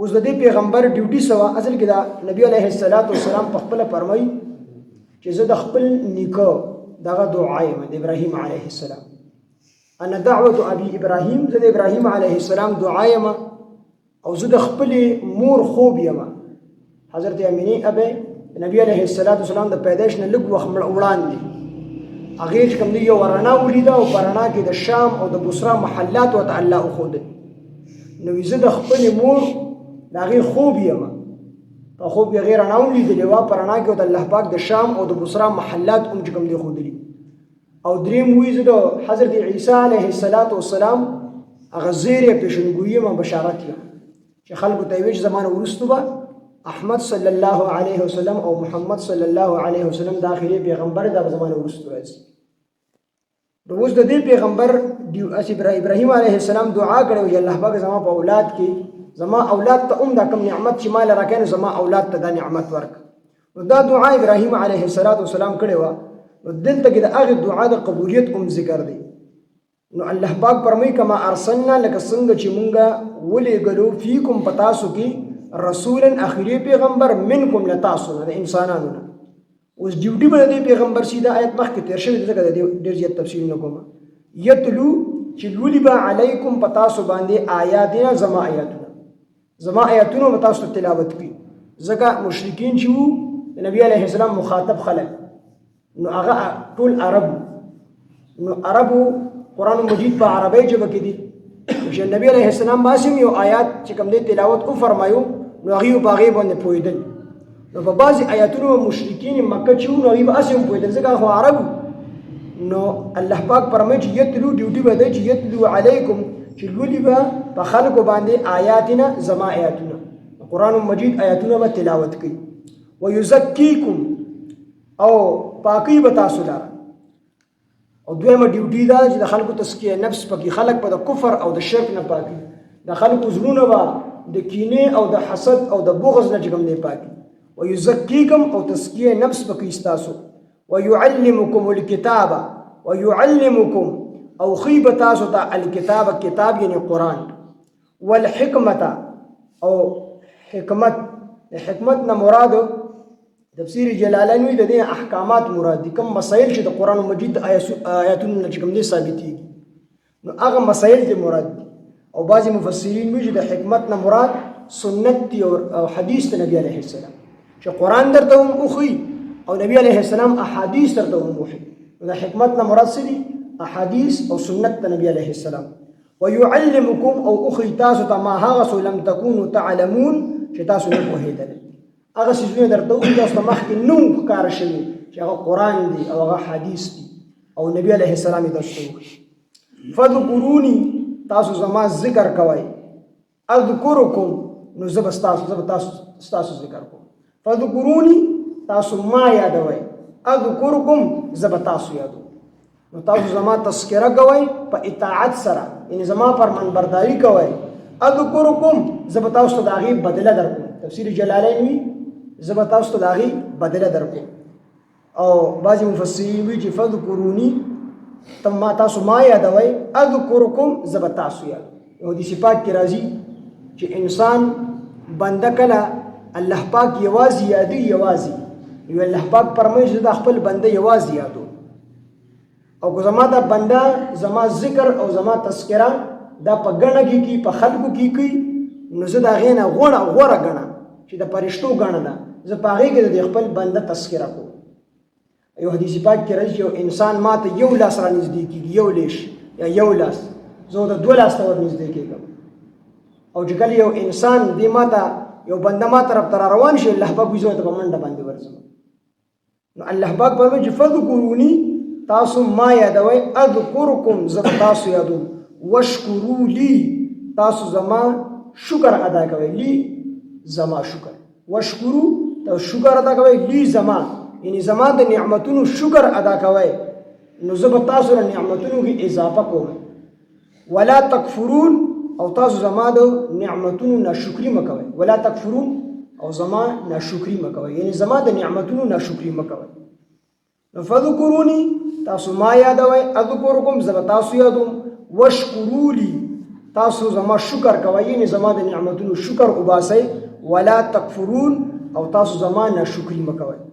اوس د دې پیغمبر ډیوټي سوا اصل کې دا نبی علیه السلام په خپل فرمایي چې زه د خپل نیکه دغه دعا یم د ابراهیم علیه السلام انا دعوه ابي ابراهیم زه د ابراهیم علیه السلام دعا یم او زه د خپل مور خوب یم حضرت امینه ابي نبی علیه السلام د پیدائش نه لږ وخت وړاندې هغه چې کوم دی یو ورنا ولیدا او پرانا کې د شام او د بصره محلات او الله خود نو زه د خپل مور دغه خوب یم په خوب یې غیر نه ولیدلی وا پرانا کې د الله پاک د شام او د بصره محلات چې کوم دی خودلی او دریم وی زه د حضرت عیسی علیه السلام هغه زیره پیشنګویی ما بشارت یم چې خلکو ته ویش زمانه ورستو به احمد صلی الله علیه وسلم او محمد صلی الله علیه وسلم د اخري پیغمبر د زمانه ورستو راځي نو اوس د دې پیغمبر ابراهیم علیه السلام دعا کړو چې الله پاک زما په اولاد کې زما اولاد ته دا کوم نعمت چې مال راکړي زما اولاد ته دا نعمت ورک نو دا دعا ابراهیم علیه السلام کړو نو دلته کې د هغه دعا د قبولیت ذکر دی نو الله پاک فرمایي کما ارسلنا لك څنګه چې مونږه ولېږلو فیکم پتاسو کې رسولا اخري پیغمبر منکم لتاسو د انسانانو نه اوس ډیوټي باندې پیغمبر سیده آیت مخکې تیر شوی دغه ډېر زیات تفصیل نه کوم یتلو چې لولي با علیکم پتاسو باندې آیاتنا زما آیاتونه متاسو تلاوت کی ځکه مشرکین چې وو نبی علیه السلام مخاطب خلک نو هغه ټول عربو قرآن مجید په عربی ژبه کې دي چې نبی علیه السلام باسم یو آیات چې کوم دی تلاوت او فرمایو نو هغه په هغه باندې پویدل نو په بعضی آیاتونو مشرکین مکه چې نو هغه باسم پویدل ځکه هغه عرب نو الله پاک فرمایي چې یتلو ډیوټي بده چې یتلو علیکم چې لولي به په خلکو باندې آیاتنا زما آیاتونه قرآن مجید آیاتونه به تلاوت کوي ويزکیکم او پاکی به تاسو لاره او دویمه ډیوټي دا چې د خلکو تزکیه نفس پکې خلک په د کفر او د شرک نه پاکي د خلکو زړونه به د کینې او د حسد او د بغض نه کوم نه پاکي ويزکیکم او تزکیه نفس پکې استاسو ويعلمکم الكتاب ويعلمکم او خیب تاسو ته الکتاب کتاب یعنی قرآن والحکمت او حکمت نه مراد تفسیر جلالین وی د دې احکامات مراد دي کوم مسائل چې د قرآن مجید آیاتونو نه کوم دي ثابتېږي نو هغه مسائل دي مراد دي او بعضی مفسرین وی چې د حکمت نه مراد سنت دي او حدیث د نبی علیه السلام چې قرآن درته هم اوخی او نبی علیه السلام احادیث درته هم اوخی د حکمت نه مراد څه دي احادیث او سنت د نبی علیه السلام ويعلمکم او اوخی تاسو ته ما هغه لم تکونوا تعلمون چې تاسو نه پوهیدل هغه سيزونه درته وي تاسو مخکې نو ښکار شوي چې هغه قرآن دی او هغه حدیث دی او نبی علیه السلام یې درته وکړي فذکروني تاسو زما ذکر کوئ اذکرکم نو زه به ستاسو ذکر کوم فذکروني تاسو ما یادوئ اذکرکم زه به تاسو یادوم نو تاسو زما تذکره کوئ په اطاعت سره یعنی زما فرمانبرداري کوئ اذکرکم زه به تاسو ته د هغې بدله درکوم تفسیر جلالین وی زه به تاسو ته د هغې بدله درکوم او بعضې مفسرین وی چې فذکروني تاسو ما یادوئ اذکرکم زه به تاسو یادوم یو حدیث پاک کې راځي چې انسان بنده کله الله پاک یوازې یادوي یوازې یو الله پاک فرمایي چې د خپل بنده یوازې یادوم او که زما دا بنده زما ذکر او زما تذکره دا په ګڼه کې په خلکو کې کوي نو زه د هغې نه غوره ګڼم چې د فرشتو ګڼه ده زه په هغې کې د خپل بنده تذکره کوم یو حدیث پاک کې راځي چې یو انسان ما ته یو لاس را نږدې کېږي یو لیش یا یو لاس زه د دوه لاس ته ور نږدې کېږم او چې کله یو انسان دې ما ته یو بنده ما طرف ته را روان شي الله پاک وایي زه ورته په منډه باندې ورځم نو الله پاک فرمایي چې فذکروني تاسو ما یادوئ اذکرکم زه به تاسو یادوم واشکروا لی تاسو زما شکر ادا کوئ لی زما شکر واشکرو تاسو شکر ادا کوئ لی زما یعنی زما د نعمتونو شکر ادا کوئ نو زه به تاسو له نعمتونو کې اضافه کوم ولا تکفرون او تاسو زما د نعمتونو ناشکري مه کوئ ولا تکفرون او زما ناشکري مه کوئ یعنی زما د نعمتونو ناشکري مه کوئ نو فذکروني تاسو ما یادوئ اذکرکم زه به تاسو یادوم واشکروا لی تاسو زما شکر کوئ یعنی زما د نعمتونو شکر وباسئ ولا تکفرون او تاسو زما ناشکري مه کوئ